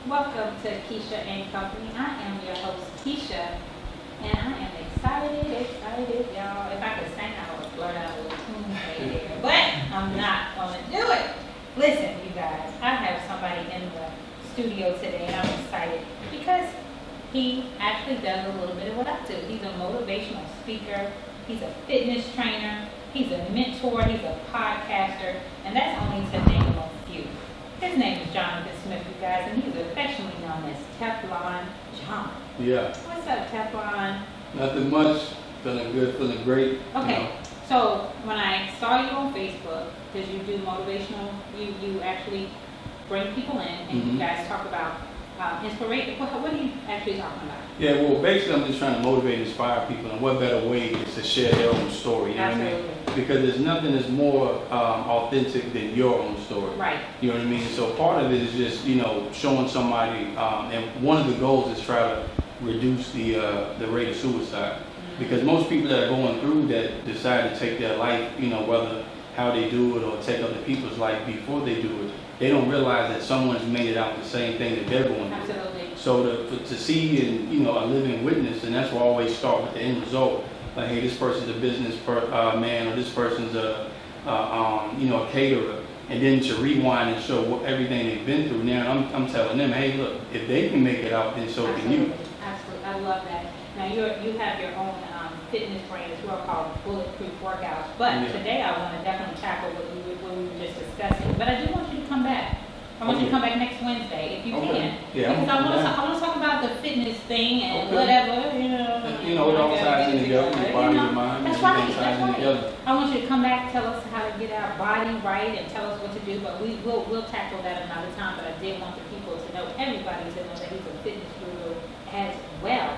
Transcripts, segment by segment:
Welcome to Keisha Company. I am your host, Keisha, and I am excited, y'all. If I could sing, I would blurt out a little tune right there, but I'm not going to do it. Listen, you guys, I have somebody in the studio today, and I'm excited because he actually does a little bit of what I do. He's a motivational speaker, he's a fitness trainer, he's a mentor, he's a podcaster, and that's only to name a few. His name is Jonathan Smith, you guys, and he's affectionately known as TeflonJohn. Yeah. What's up, Teflon? Nothing much. Feeling good, feeling great. Okay. So when I saw you on Facebook, because you do motivational, you actually bring people in and you guys talk about inspiration. What are you actually talking about? Yeah, well, basically, I'm just trying to motivate and inspire people, and what better way is to share their own story, you know what I mean? Because there's nothing that's more authentic than your own story. Right. You know what I mean? So part of it is just, showing somebody, and one of the goals is try to reduce the rate of suicide. Because most people that are going through that decide to take their life, whether how they do it or take other people's life before they do it, they don't realize that someone's made it out the same thing that they're going through. Absolutely. So to see and a living witness, and that's why I always start with the end result. Like, hey, this person's a business man, or this person's a caterer, and then to rewind and show everything they've been through. Now I'm telling them, hey, look, if they can make it out, then so can you. Absolutely, I love that. Now you have your own fitness brand as well called Bulletproof Workouts. But today I want to definitely tackle what we were just discussing. But I do want you to come back. I want you to come back next Wednesday if you can. Yeah, because I want to talk about the fitness thing and whatever, it all ties in together, your body, your mind, that's everything right, ties in together. I want you to come back, tell us how to get our body right and tell us what to do, but we'll tackle that another time. But I did want the people to know, everybody to know that he's a fitness guru as well.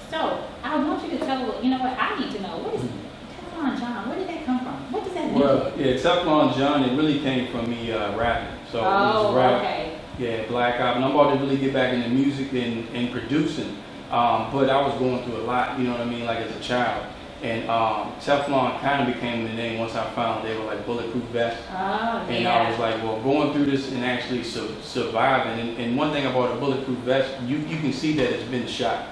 So I want you to tell what I need to know. What is TeflonJohn? Where did that come from? What does that mean? Well, yeah, TeflonJohn, it really came from me rapping. So it was rap. Okay. Yeah, Black Album. I'm about to really get back into music and producing. But I was going through a lot, you know what I mean, like as a child. And Teflon kind of became the name once I found they were like bulletproof vests. And I was like, well, going through this and actually surviving. And one thing about a bulletproof vest, you can see that it's been shot,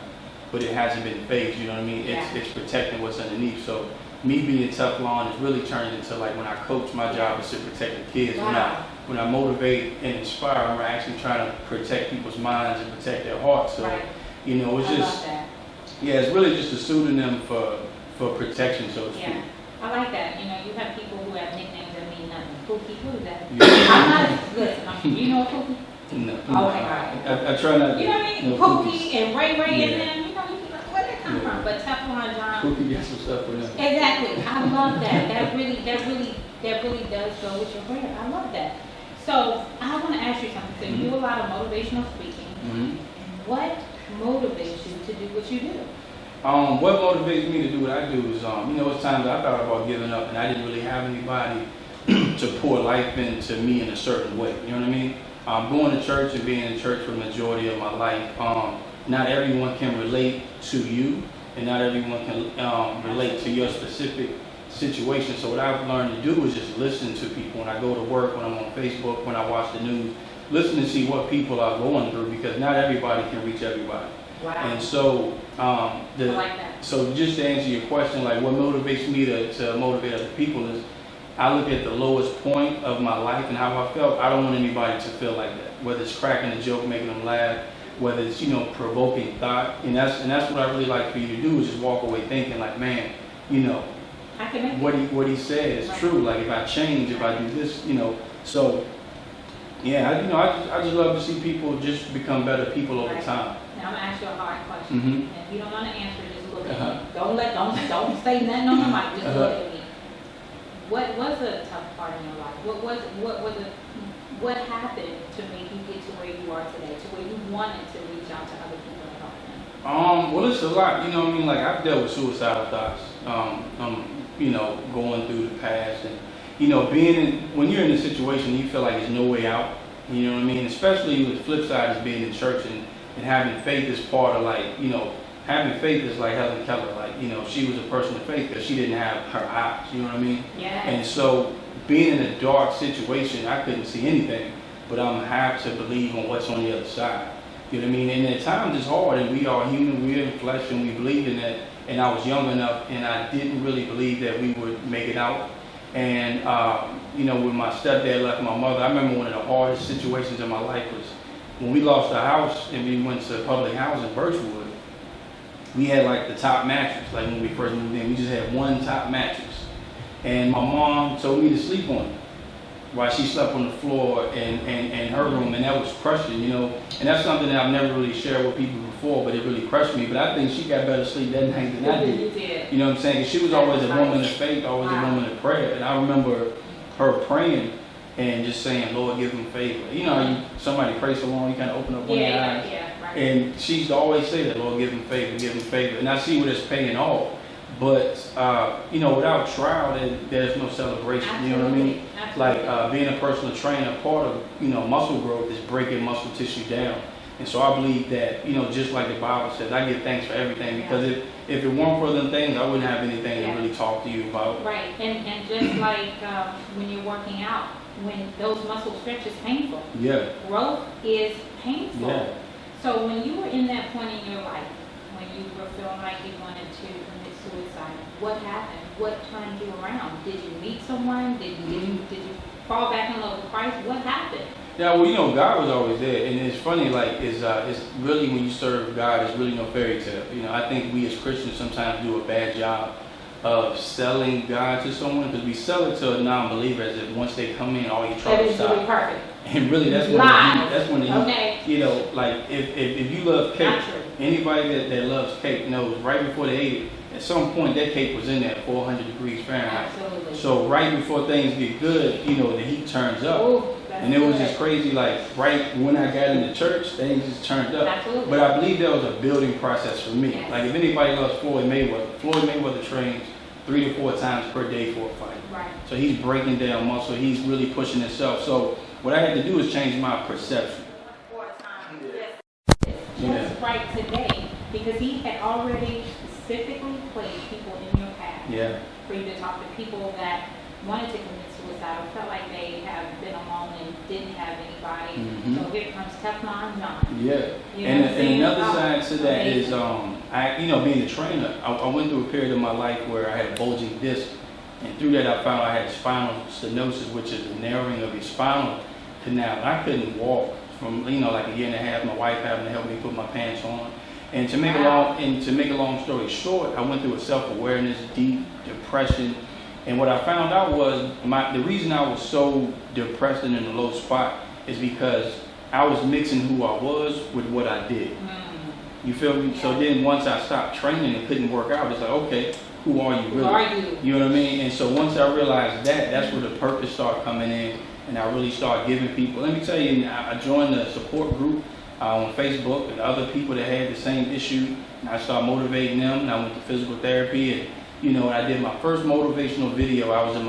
but it hasn't been phased, you know what I mean? It's protecting what's underneath. So me being Teflon is really turned into, like, when I coach, my job is to protect the kids. Wow. When I motivate and inspire, I'm actually trying to protect people's minds and protect their hearts. So, it's just, it's really just a pseudonym for protection, so to speak. Yeah, I like that. You have people who have nicknames that mean nothing. Pookie, who is that? I'm not, listen, you know Pookie? No. Okay, all right. I try not to. You know what I mean? Pookie and Ray and them, where did that come from? But TeflonJohn. Pookie gets some stuff with them. Exactly. I love that. That really does go with your brand. I love that. So I want to ask you something. So you do a lot of motivational speaking. What motivates you to do what you do? What motivates me to do what I do is, it's times I thought about giving up and I didn't really have anybody to pour life into me in a certain way. You know what I mean? Going to church and being in church for the majority of my life, not everyone can relate to you, and not everyone can relate to your specific situation. So what I've learned to do is just listen to people. When I go to work, when I'm on Facebook, when I watch the news, listen to see what people are going through, because not everybody can reach everybody. Wow. And so, I like that. So just to answer your question, like what motivates me to motivate other people is, I look at the lowest point of my life and how I felt. I don't want anybody to feel like that. Whether it's cracking a joke, making them laugh, whether it's provoking thought, and that's what I really like for you to do, is just walk away thinking like, man, I can make what he said is true. Like, if I change, if I do this, So yeah, I just love to see people just become better people over time. Now I'm gonna ask you a hard question. And if you don't want to answer, just look at me. Don't say nothing on the mic. Just look at me. What was a tough part in your life? What happened to make you get to where you are today, to where you wanted to reach out to other people and help them? Well, it's a lot. You know what I mean? Like, I've dealt with suicidal thoughts. Going through the past, and when you're in a situation you feel like there's no way out. You know what I mean? Especially with the flip side is being in church and having faith is part of, like, having faith is like Helen Keller. Like, she was a person of faith because she didn't have her eyes. You know what I mean? Yeah. And so being in a dark situation, I couldn't see anything, but I'm have to believe on what's on the other side. You know what I mean? And at times it's hard, and we are human, we're in flesh, and we believe in that. And I was young enough, and I didn't really believe that we would make it out. And, you know, when my stepdad left my mother, I remember one of the hardest situations in my life was when we lost our house and we went to public housing, Birchwood. We had like the top mattress, like when we first moved in, we just had one top mattress. And my mom told me to sleep on it while she slept on the floor in her room, and that was crushing, you know. And that's something that I've never really shared with people before, but it really crushed me. But I think she got better sleep that night than I did. You know what I'm saying? She was always a woman of faith, always a woman of prayer. And I remember her praying and just saying, Lord, give him favor. You know, somebody prays so long, you kind of open up one of your eyes. Right. And she used to always say that, Lord, give him favor, give him favor. And I see what it's paying off. But, you know, without trial, there's no celebration. Absolutely. You know what I mean? Absolutely. Like being a personal trainer, part of, you know, muscle growth is breaking muscle tissue down. And so I believe that, you know, just like the Bible says, I give thanks for everything, because if it weren't for them things, I wouldn't have anything to really talk to you about. Right. And just like when you're working out, when those muscle stretch is painful. Yeah. Growth is painful. Yeah. So when you were in that point in your life, when you were feeling like you wanted to commit suicide, what happened? What turned you around? Did you meet someone? Did you fall back in love with Christ? What happened? Yeah, well, you know, God was always there, and it's funny, like, it's really, when you serve God, it's really no fairy tale. You know, I think we as Christians sometimes do a bad job of selling God to someone, because we sell it to a non-believer as if once they come in, all your troubles stop. Really perfect. And really, that's when you know, like, if you love cake, anybody that loves cake knows right before they ate it, at some point that cake was in there at 400 degrees Fahrenheit. Absolutely. So right before things get good, you know, the heat turns up. Ooh. And it was just crazy, like, right when I got into church, things just turned up. Absolutely. But I believe that was a building process for me. Yes. Like, if anybody loves Floyd Mayweather trains 3 to 4 times per day for a fight. Right. So he's breaking down muscle, he's really pushing himself. So what I had to do is change my perception. Just right today, because he had already specifically placed people in your path for you to talk to people that wanted to commit suicide or felt like they have been alone and didn't have anybody. Mm-hmm. So here comes TeflonJohn. Yeah. You know, and another side to that is, you know, being a trainer, I went through a period of my life where I had a bulging disc, and through that I found I had spinal stenosis, which is the narrowing of your spinal canal. And I couldn't walk from, you know, like a year and a half, my wife having to help me put my pants on. And to make a long story short, I went through a self-awareness, deep depression. And what I found out was the reason I was so depressed and in a low spot is because I was mixing who I was with what I did. You feel me? Yeah. So then once I stopped training and couldn't work out, it's like, okay, who are you really? Who are you? You know what I mean? And so once I realized that, that's where the purpose started coming in, and I really started giving people. Let me tell you, I joined the support group on Facebook and other people that had the same issue, and I started motivating them, and I went to physical therapy, and you know, I did my first motivational video. I was in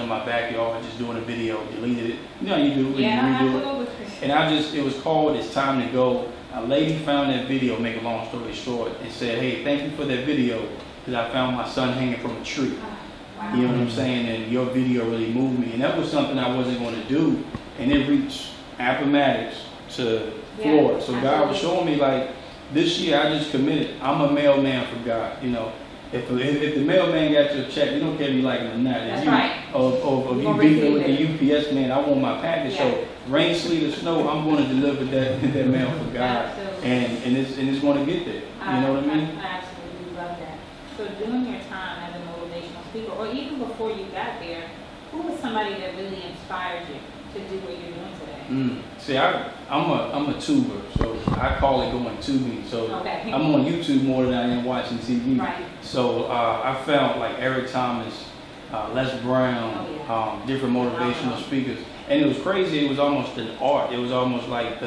my backyard just doing a video, deleted it. You know how you do it, you redo it. And it was called It's Time to Go. A lady found that video, make a long story short, and said, hey, thank you for that video, because I found my son hanging from a tree. Wow. You know what I'm saying? And your video really moved me. And that was something I wasn't going to do. And it reached Appomattox to Florida. So God was showing me, like, this year I just committed. I'm a mailman for God, you know. If the mailman got your check, you don't care if you like it or not. That's right. Or if you beefing with the UPS man, I want my package. Yeah. So rain, sleet, or snow, I'm going to deliver that mail for God. Absolutely. And it's going to get there. You know what I mean? I absolutely love that. So during your time as a motivational speaker, or even before you got there, who was somebody that really inspired you to do what you're doing today? See, I'm a tuber, so I call it going tubing. So I'm on YouTube more than I am watching TV. Right. So I found like Eric Thomas, Les Brown, different motivational speakers, and it was crazy. It was almost an art. It was almost like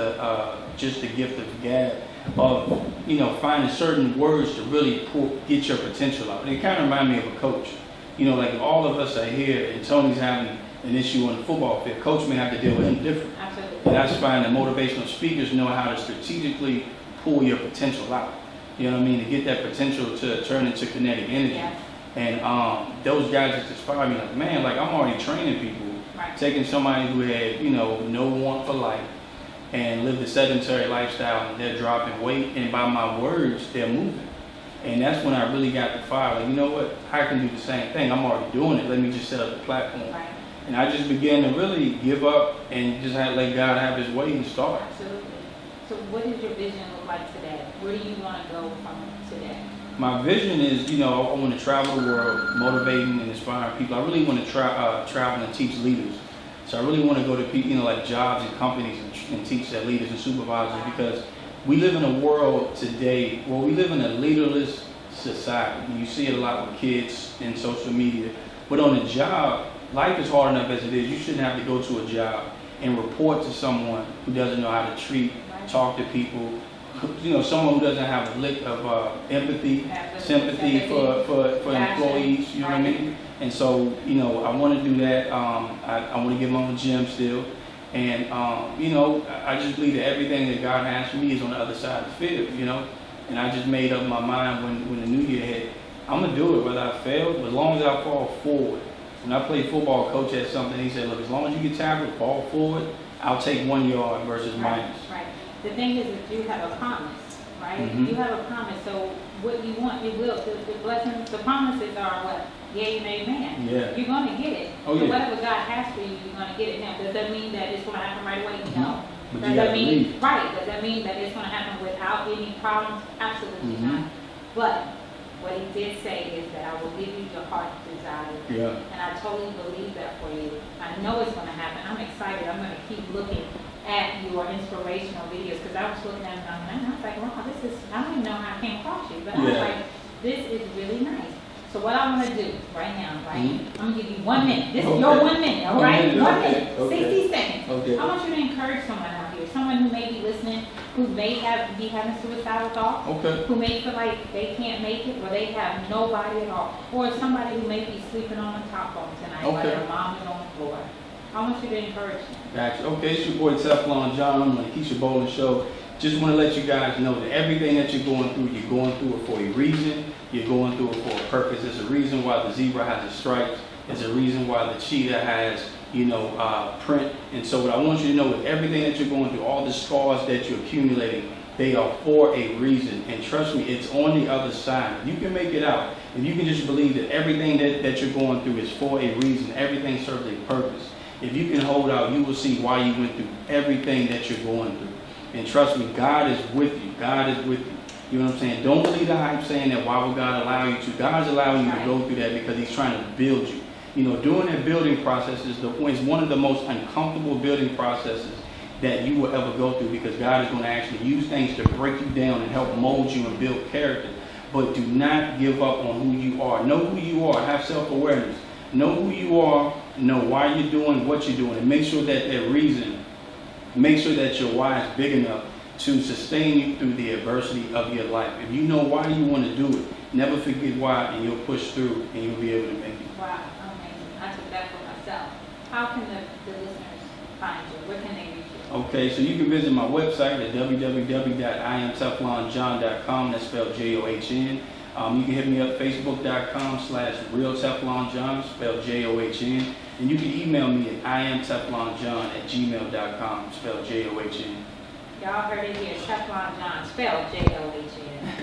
just the gift of gab of, you know, finding certain words to really get your potential out. And it kind of reminded me of a coach. You know, like if all of us are here and Tony's having an issue on the football field, coach may have to deal with him different. Absolutely. And I just find that motivational speakers know how to strategically pull your potential out. You know what I mean? To get that potential to turn into kinetic energy. Yeah. And those guys just inspire me. Like, man, like I'm already training people, taking somebody who had, you know, no want for life, and live the sedentary lifestyle, and they're dropping weight, and by my words, they're moving. And that's when I really got the fire. Like, you know what? I can do the same thing. I'm already doing it. Let me just set up the platform. Right. And I just began to really give up and just let God have His way and start. Absolutely. So what does your vision look like today? Where do you want to go from today? My vision is, I want to travel the world, motivating and inspiring people. I really want to travel and teach leaders. So I really want to go to people, like jobs and companies and teach their leaders and supervisors, because we live in a world today where we live in a leaderless society. You see it a lot with kids and social media. But on a job, life is hard enough as it is. You shouldn't have to go to a job and report to someone who doesn't know how to treat, talk to people. Someone who doesn't have a lick of empathy, sympathy for employees. You know what I mean? And so, I want to do that. I want to get my own gym still. And, I just believe that everything that God has for me is on the other side of the field, And I just made up my mind when the new year hit, I'm going to do it whether I fail, but as long as I fall forward. When I played football, coach had something, he said, look, as long as you get tackled, fall forward, I'll take 1 yard versus minus. Right. The thing is that you have a promise, right? Mm-hmm. You have a promise, so what you want, you will. The blessings, the promises are what? Yea and amen. Yeah. You're going to get it. Oh, so yeah. whatever God has for you, you're going to get it. Now, does that mean that it's going to happen right away? No. But Does you that gotta mean, believe. right, does that mean that it's going to happen without any problems? Absolutely Mm-hmm. not. But what he did say is that I will give you your heart's desire. Yeah. And I totally believe that for you. I know it's going to happen. I'm excited. I'm going to keep looking at your inspirational videos, because I was looking at them and I was like, wow, this is, I don't even know how I came across you, but I was like, this is really nice. So what I want to do right now, right? Mm-hmm. I'm going to give you 1 minute. This is Okay. your 1 minute, all right? 1 minute, Okay. 60 seconds. Okay. I want you to encourage someone out here, someone who may be listening, who may be having suicidal thoughts, Okay. who may feel like they can't make it, or they have nobody at all, or somebody who may be sleeping on the top bunk tonight while Okay. their mom is on the floor. I want you to encourage them. Gotcha. Okay, it's your boy TeflonJohn. I'm on the Keisha Show. Just want to let you guys know that everything that you're going through it for a reason. You're going through it for a purpose. There's a reason why the zebra has its stripes. There's a reason why the cheetah has, print. And so what I want you to know is everything that you're going through, all the scars that you're accumulating, they are for a reason. And trust me, it's on the other side. You can make it out. If you can just believe that everything that you're going through is for a reason, everything serves a purpose. If you can hold out, you will see why you went through everything that you're going through. And trust me, God is with you. God is with you. You know what I'm saying? Don't believe the hype saying that why would God allow you to. God's allowing you to go through that because He's trying to build you. Doing that building process is one of the most uncomfortable building processes that you will ever go through, because God is going to actually use things to break you down and help mold you and build character. But do not give up on who you are. Know who you are. Have self-awareness. Know who you are. Know why you're doing what you're doing. And make sure that your why is big enough to sustain you through the adversity of your life. If you know why you want to do it, never forget why, and you'll push through and you'll be able to make it. Wow, amazing. I took that for myself. How can the listeners find you? Where can they reach you? Okay, so you can visit my website at www.iamteflonjohn.com. That's spelled John. You can hit me up, facebook.com/realteflonjohn, spelled John. And you can email me at iamteflonjohn@gmail.com, spelled John. Y'all heard it here, TeflonJohn, spelled John.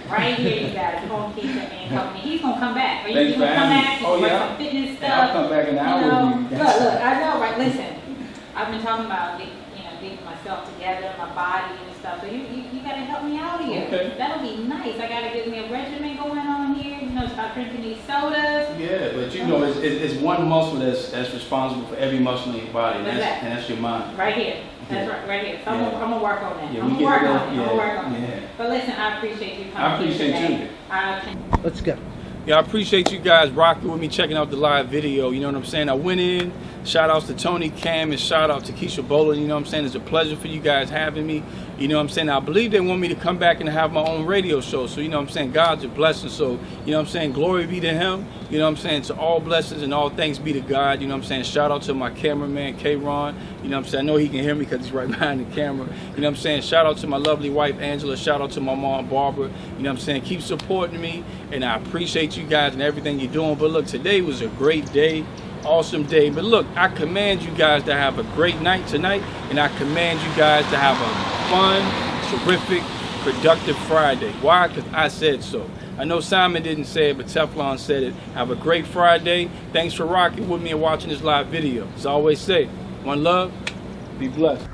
Right here, you guys, home Keisha Company. He's going to come back. Are you going to come back? Oh, yeah. Some fitness stuff. I'll come back an hour with you. Look, I know, right? Listen, I've been talking about getting myself together, my body and stuff. So you got to help me out here. Okay. That'll be nice. I got to get me a regimen going on here. Stop drinking these sodas. Yeah, but it's one muscle that's responsible for every muscle in your body, and that's your mind. Right here. That's right here. So I'm gonna work on that. Yeah, I'm gonna work on it. But listen, I appreciate you coming. I appreciate you. Let's go. Yeah, I appreciate you guys rocking with me, checking out the live video. You know what I'm saying? I went in. Shout outs to Tony Camm and shout out to Keisha Company. You know what I'm saying? It's a pleasure for you guys having me. You know what I'm saying? I believe they want me to come back and have my own radio show. So, you know what I'm saying? God's a blessing. So, you know what I'm saying? Glory be to Him. You know what I'm saying? To all blessings and all thanks be to God. You know what I'm saying? Shout out to my cameraman, K-Ron. You know what I'm saying? I know he can hear me because he's right behind the camera. You know what I'm saying? Shout out to my lovely wife, Angela. Shout out to my mom, Barbara. You know what I'm saying? Keep supporting me. And I appreciate you guys and everything you're doing. But look, today was a great day. awesome day. But look, I command you guys to have a great night tonight, and I command you guys to have a fun, terrific, productive Friday. Why? Because I said so. I know Simon didn't say it, but Teflon said it. Have a great Friday. Thanks for rocking with me and watching this live video. As I always say, one love, be blessed.